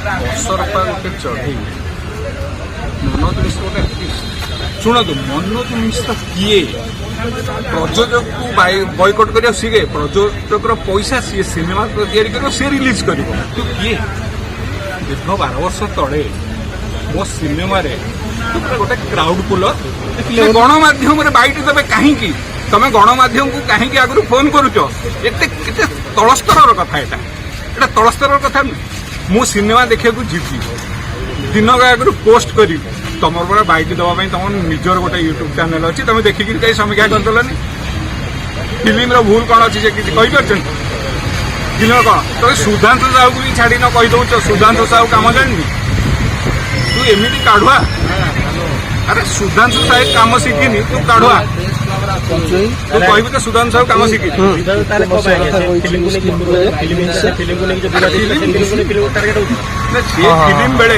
ଅସରପା ଗୋଟେ ଚଢ଼େଇ ମନୋଜ ମିଶ୍ର ଗୋଟେ ଶୁଣନ୍ତୁ, ମନୋଜ ମିଶ୍ର କିଏ? ପ୍ରଯୋଜକକୁ ବୟକଟ୍ କରିବାକୁ ସିଏ, ପ୍ରଯୋଜକର ପଇସା ସିଏ, ସିନେମା ତିଆରି କରିବ, ସିଏ ରିଲିଜ୍ କରିବ। ତୁ କିଏ? ଦୀର୍ଘ 12 ବର୍ଷ ତଳେ ମୋ ସିନେମାରେ ଗୋଟେ କ୍ରାଉଡ୍ ପୁଲର ଗଣମାଧ୍ୟମରେ ବାଇଟ୍ ଦେବେ କାହିଁକି? ତମେ ଗଣମାଧ୍ୟମକୁ କାହିଁକି ଆଗରୁ ଫୋନ୍ କରୁଛ? ଏତେ ତଳସ୍ତରର କଥା ଏଟା ତଳସ୍ତରର କଥା ନୁହେଁ। ମୁଁ ସିନେମା ଦେଖିବାକୁ ଯିବି, ଦିନକ ଆଗରୁ ପୋଷ୍ଟ କରିବି, ତମର ପରା ବାଇଟ୍ ଦେବା ପାଇଁ ତମର ନିଜର ଗୋଟେ ୟୁଟ୍ୟୁବ୍ ଚ୍ୟାନେଲ୍ ଅଛି, ତମେ ଦେଖିକିରି ଯାଇ ସମୀକ୍ଷା କରିଦେଲନି। ଫିଲ୍ମର ଭୁଲ କ'ଣ ଅଛି ସେ କିଛି କହିପାରୁଛନ୍ତି? ଫିଲ୍ମ କ'ଣ ତମେ ସୁଧାଂଶୁ ସାହୁକୁ ବି ଛାଡ଼ିନ କହିଦେଉଛ, ସୁଧାଂଶୁ ସାହୁ କାମ ଜାଣିନି? ତୁ ଏମିତି କାଢୁଆ? ଆରେ ସୁଧାଂଶୁ ସାହୁ କାମ ଶିଖିନି, ତୁ କାଢୁଆ। ତୁ କହିବୁ ତ ସୁଧାଂଶୁ ସାହୁ କାମ ଶିଖିନି? ଫିଲ୍ମ ବେଳେ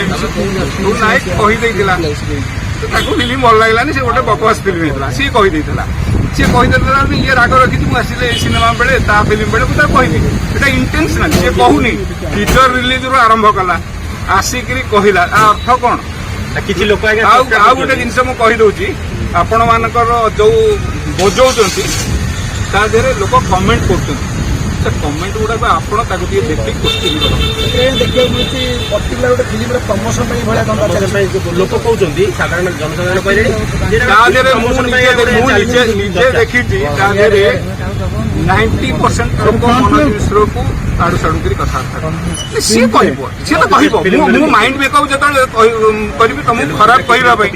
ତୁ ନାୟକ କହିଦେଇଥିଲା, ତାକୁ ଫିଲ୍ମ ଭଲ ଲାଗିଲାନି, ସେ ଗୋଟେ ବକବାସ ଫିଲ୍ମ ହେଇଥିଲା, ସିଏ କହିଦେଇଥିଲା। ଇଏ ରାଗ ରଖିଛି, ମୁଁ ଆସିଲେ ଏଇ ସିନେମା ବେଳେ ତା ଫିଲ୍ମ ବେଳେ ମୁଁ ତାକୁ କହିବି। ଏଟା ଇଣ୍ଟେନ୍ସନାଲ, ସିଏ କହୁନି, ଟିଜର ରିଲିଜରୁ ଆରମ୍ଭ କଲା, ଆସିକିରି କହିଲା। ଆ ଅର୍ଥ କ'ଣ? କିଛି ଲୋକ ଆଉ ଗୋଟେ ଜିନିଷ ମୁଁ କହିଦଉଛି, ଆପଣ ମାନଙ୍କର ଯୋଉ ବଜଉଛନ୍ତି ତା ଦେହରେ ଲୋକ କମେଣ୍ଟ କରୁଛନ୍ତି, ସେ କମେଣ୍ଟ ଗୁଡାକ ଆପଣ ତାକୁ ଟିକେ ଦେଖିକି କୋଶ୍ଚିନ୍ କରନ୍ତୁ। ଦେଖିବାକୁ ମିଳୁଛି ପର୍ଟିକୁଲାର ଗୋଟେ ଫିଲ୍ମର ପ୍ରମୋସନ ପାଇଁ ଭଳିଆ ଲୋକ କହୁଛନ୍ତି, ସାଧାରଣ ଜନସାଧାରଣ କହିଲେ ତା ଦେହରେ ମୁଁ ନିଜେ ଦେଖିଛି, ତା ଦେହରେ 90% ଲୋକ ମନୋଜ ମିଶ୍ରକୁ ଆଡୁ ସାଡୁ କରି କଥାବାର୍ତ୍ତା ସିଏ କହିବ, ସିଏ ତ କହିବ। ମୁଁ ମାଇଣ୍ଡ ମେକଅପ୍ ଯେତେବେଳେ କରିବି ତମକୁ ଖରାପ କହିବା ପାଇଁ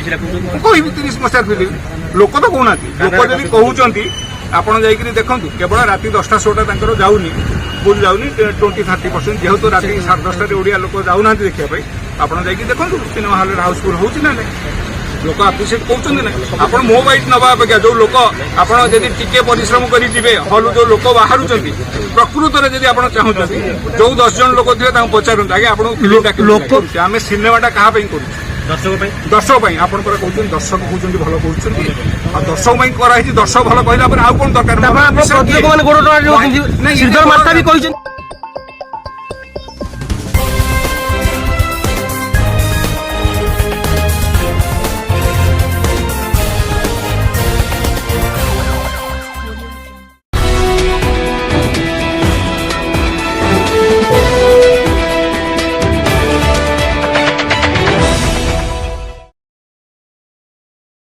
ମୁଁ କହିବି 30 ମସିହା ଫିଲ୍ମ। ଲୋକ ତ କହୁନାହାନ୍ତି, ଲୋକ ଯଦି କହୁଛନ୍ତି ଆପଣ ଯାଇକିରି ଦେଖନ୍ତୁ। କେବଳ ରାତି 10ଟା ଶୋଟା ତାଙ୍କର ଯାଉନି, ଫୁଲ୍ ଯାଉନି, 20-30%। ଯେହେତୁ ରାତି 10:30ରେ ଓଡ଼ିଆ ଲୋକ ଯାଉନାହାନ୍ତି ଦେଖିବା ପାଇଁ, ଆପଣ ଯାଇକି ଦେଖନ୍ତୁ ସିନେମା ହଲ୍ରେ ହାଉସଫୁଲ୍ ହେଉଛି ନା ନାହିଁ, ଲୋକ ଆପ୍ରିସିଏଟ୍ କରୁଛନ୍ତି ନା। ଆପଣ ମୋ ବାଇଟ୍ ନେବା ଅପେକ୍ଷା ଯୋଉ ଲୋକ, ଆପଣ ଯଦି ଟିକେ ପରିଶ୍ରମ କରି ଯିବେ ହଲ୍, ଯୋଉ ଲୋକ ବାହାରୁଛନ୍ତି, ପ୍ରକୃତରେ ଯଦି ଆପଣ ଚାହୁଁଛନ୍ତି, ଯୋଉ 10 ଜଣ ଲୋକ ଥିବେ ତାଙ୍କୁ ପଚାରନ୍ତୁ, ଆଜ୍ଞା ଆପଣଙ୍କୁ ଫିଲ୍ମଟା କରୁଛୁ, ଆମେ ସିନେମାଟା କାହା ପାଇଁ କରୁଛୁ? ଦର୍ଶକ ପାଇଁ। ଆପଣ ପରା କହୁଛନ୍ତି ଦର୍ଶକ କହୁଛନ୍ତି ଭଲ କହୁଛନ୍ତି, ଆଉ ଦର୍ଶକ ପାଇଁ କରାହେଇଛି। ଦର୍ଶକ ଭଲ କହିଲା ପରେ ଆଉ କଣ ଦରକାର?